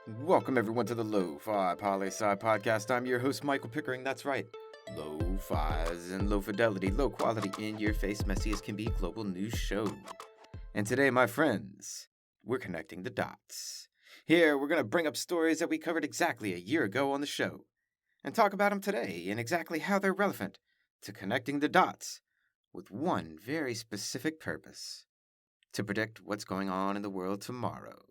Welcome everyone to the Lofi Poli Sci podcast. I'm your host Michael Pickering. That's right, Lo-Fi as in low fidelity, low quality, in your face, messy as can be global news show. And today, my friends, we're connecting the dots. Here, we're gonna bring up stories that we covered exactly a year ago on the show, and talk about them today and exactly how they're relevant to connecting the dots with one very specific purpose: to predict what's going on in the world tomorrow.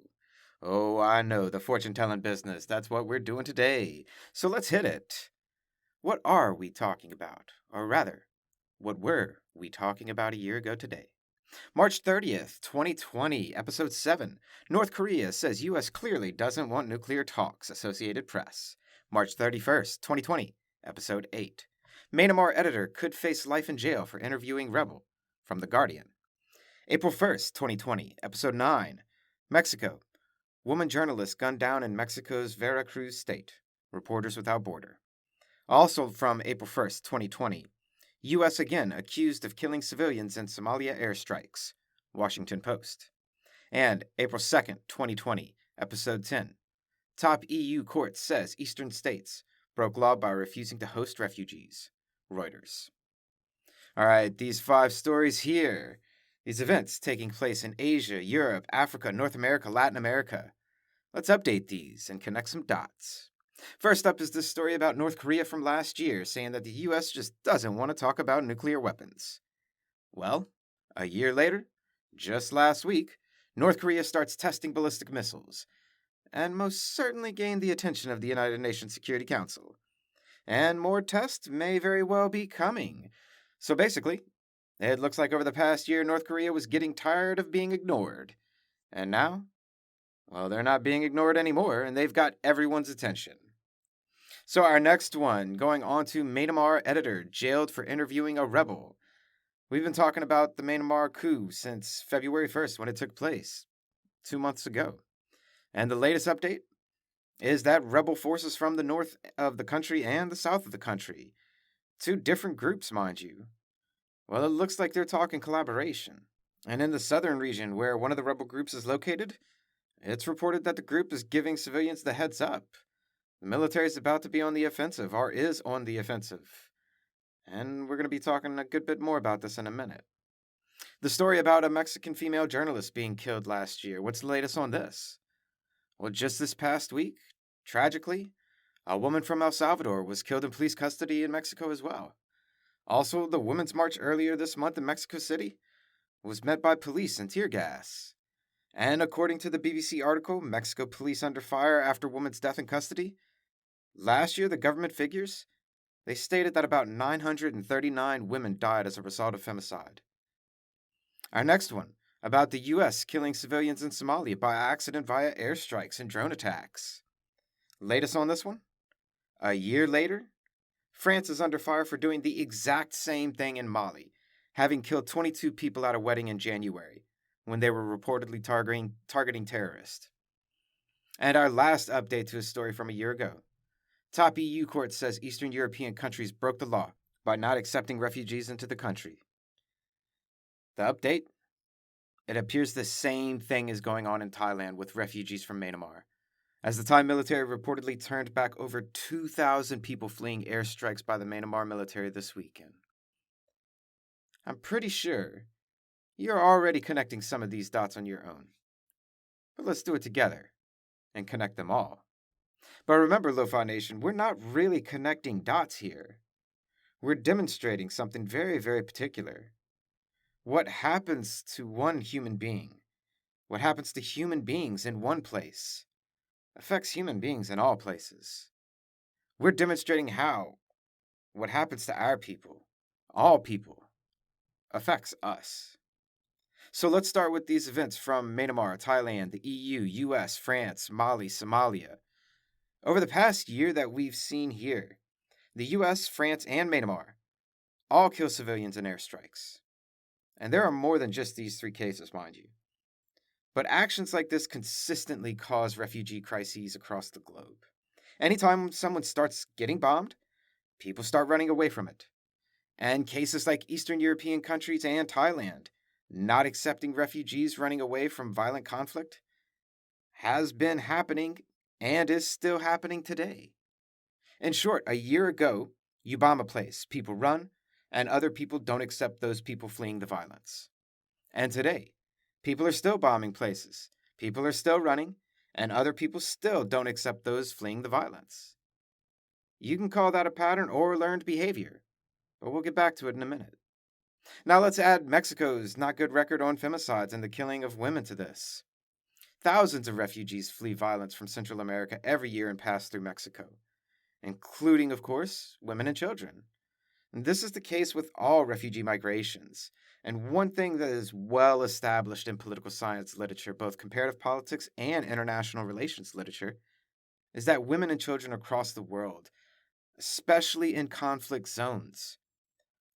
Oh, I know, the fortune telling business. That's what we're doing today. So let's hit it. What are we talking about? Or rather, what were we talking about a year ago today? March 30th, 2020, Episode 7. North Korea says U.S. clearly doesn't want nuclear talks, Associated Press. March 31st, 2020, Episode 8. Myanmar editor could face life in jail for interviewing rebel, from The Guardian. April 1st, 2020, Episode 9. Mexico. Woman journalist gunned down in Mexico's Veracruz state. Reporters Without Border. Also from April 1st, 2020. U.S. again accused of killing civilians in Somalia airstrikes. Washington Post. And April 2nd, 2020, Episode 10. Top EU court says eastern states broke law by refusing to host refugees. Reuters. All right, these 5 stories here. These events taking place in Asia, Europe, Africa, North America, Latin America. Let's update these and connect some dots. First up is this story about North Korea from last year, saying that the U.S. just doesn't want to talk about nuclear weapons. Well, a year later, just last week, North Korea starts testing ballistic missiles, and most certainly gained the attention of the United Nations Security Council. And more tests may very well be coming. So basically, it looks like over the past year, North Korea was getting tired of being ignored. And now, well, they're not being ignored anymore, and they've got everyone's attention. So our next one, going on to Myanmar editor, jailed for interviewing a rebel. We've been talking about the Myanmar coup since February 1st when it took place, 2 months ago. And the latest update is that rebel forces from the north of the country and the south of the country, 2 different groups, mind you. Well, it looks like they're talking collaboration. And in the southern region, where one of the rebel groups is located, it's reported that the group is giving civilians the heads up. The military is about to be on the offensive, or is on the offensive. And we're going to be talking a good bit more about this in a minute. The story about a Mexican female journalist being killed last year. What's the latest on this? Well, just this past week, tragically, a woman from El Salvador was killed in police custody in Mexico as well. Also, the Women's March earlier this month in Mexico City was met by police and tear gas. And according to the BBC article, Mexico police under fire after woman's death in custody, last year the government figures, they stated that about 939 women died as a result of femicide. Our next one, about the U.S. killing civilians in Somalia by accident via airstrikes and drone attacks. Latest on this one? A year later, France is under fire for doing the exact same thing in Mali, having killed 22 people at a wedding in January, when they were reportedly targeting terrorists. And our last update to a story from a year ago. Top EU court says Eastern European countries broke the law by not accepting refugees into the country. The update? It appears the same thing is going on in Thailand with refugees from Myanmar, as the Thai military reportedly turned back over 2,000 people fleeing airstrikes by the Myanmar military this weekend. I'm pretty sure you're already connecting some of these dots on your own. But let's do it together and connect them all. But remember, Lo-Fi Nation, we're not really connecting dots here. We're demonstrating something very, very particular. What happens to one human being, what happens to human beings in one place, affects human beings in all places. We're demonstrating how what happens to our people, all people, affects us. So let's start with these events from Myanmar, Thailand, the EU, US, France, Mali, Somalia. Over the past year that we've seen here, the US, France, and Myanmar all kill civilians in airstrikes. And there are more than just these 3 cases, mind you. But actions like this consistently cause refugee crises across the globe. Anytime someone starts getting bombed, people start running away from it. And cases like Eastern European countries and Thailand not accepting refugees running away from violent conflict has been happening and is still happening today. In short, a year ago, you bomb a place, people run, and other people don't accept those people fleeing the violence. And today, people are still bombing places, people are still running, and other people still don't accept those fleeing the violence. You can call that a pattern or learned behavior, but we'll get back to it in a minute. Now let's add Mexico's not good record on femicides and the killing of women to this. Thousands of refugees flee violence from Central America every year and pass through Mexico, including, of course, women and children. And this is the case with all refugee migrations. And one thing that is well established in political science literature, both comparative politics and international relations literature, is that women and children across the world, especially in conflict zones,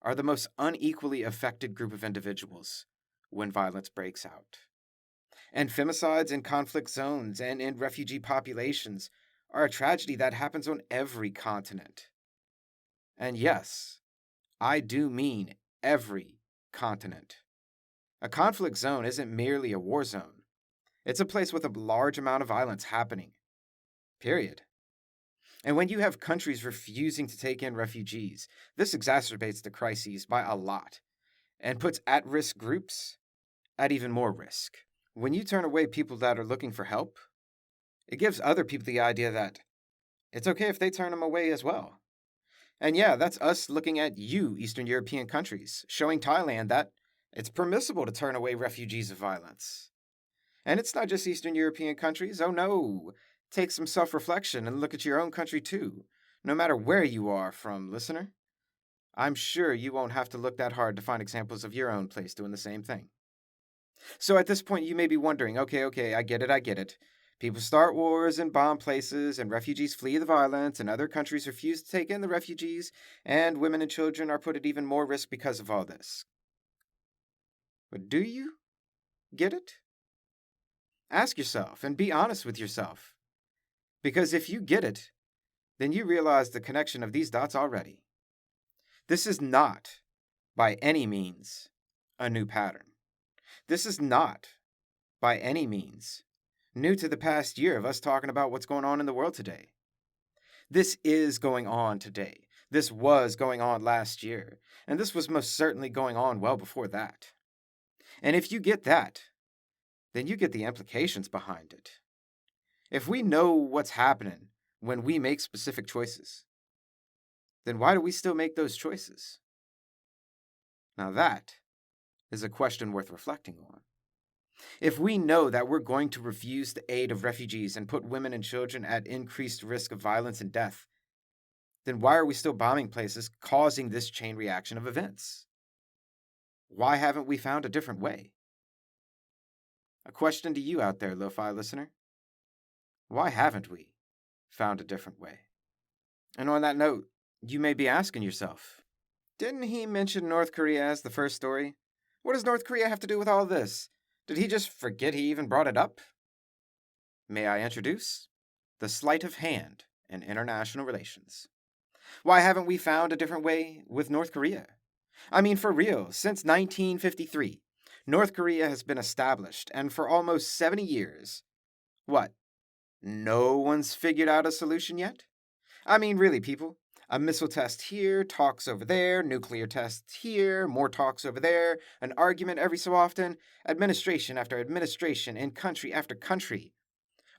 are the most unequally affected group of individuals when violence breaks out. And femicides in conflict zones and in refugee populations are a tragedy that happens on every continent. And yes, I do mean every continent. A conflict zone isn't merely a war zone. It's a place with a large amount of violence happening. Period. And when you have countries refusing to take in refugees, this exacerbates the crises by a lot and puts at-risk groups at even more risk. When you turn away people that are looking for help, it gives other people the idea that it's okay if they turn them away as well. And yeah, that's us looking at you, Eastern European countries, showing Thailand that it's permissible to turn away refugees of violence. And it's not just Eastern European countries. Oh no, take some self-reflection and look at your own country too. No matter where you are from, listener, I'm sure you won't have to look that hard to find examples of your own place doing the same thing. So at this point, you may be wondering, okay, I get it. People start wars and bomb places, and refugees flee the violence, and other countries refuse to take in the refugees, and women and children are put at even more risk because of all this. But do you get it? Ask yourself and be honest with yourself. Because if you get it, then you realize the connection of these dots already. This is not, by any means, a new pattern. This is not, by any means, new to the past year of us talking about what's going on in the world today. This is going on today. This was going on last year. And this was most certainly going on well before that. And if you get that, then you get the implications behind it. If we know what's happening when we make specific choices, then why do we still make those choices? Now that is a question worth reflecting on. If we know that we're going to refuse the aid of refugees and put women and children at increased risk of violence and death, then why are we still bombing places, causing this chain reaction of events? Why haven't we found a different way? A question to you out there, Lo-Fi listener. Why haven't we found a different way? And on that note, you may be asking yourself, didn't he mention North Korea as the first story? What does North Korea have to do with all this? Did he just forget he even brought it up? May I introduce the sleight of hand in international relations? Why haven't we found a different way with North Korea? I mean, for real, since 1953, North Korea has been established, and for almost 70 years, what? No one's figured out a solution yet? I mean, really, people. A missile test here, talks over there, nuclear tests here, more talks over there, an argument every so often, administration after administration in country after country.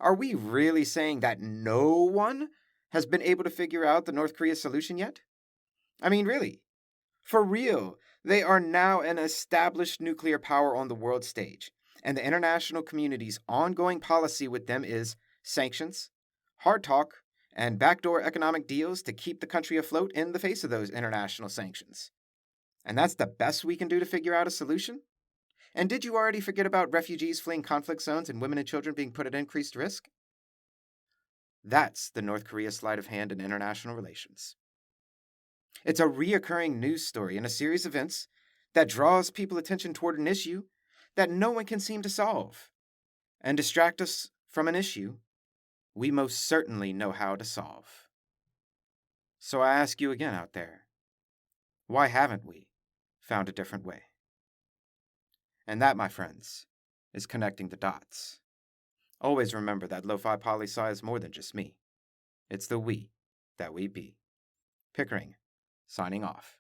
Are we really saying that no one has been able to figure out the North Korea solution yet? I mean, really. For real, they are now an established nuclear power on the world stage, and the international community's ongoing policy with them is sanctions, hard talk, and backdoor economic deals to keep the country afloat in the face of those international sanctions. And that's the best we can do to figure out a solution? And did you already forget about refugees fleeing conflict zones and women and children being put at increased risk? That's the North Korea sleight of hand in international relations. It's a reoccurring news story in a series of events that draws people's attention toward an issue that no one can seem to solve, and distract us from an issue we most certainly know how to solve. So I ask you again out there, why haven't we found a different way? And that, my friends, is connecting the dots. Always remember that Lofi Poli Sci is more than just me. It's the we that we be. Pickering, signing off.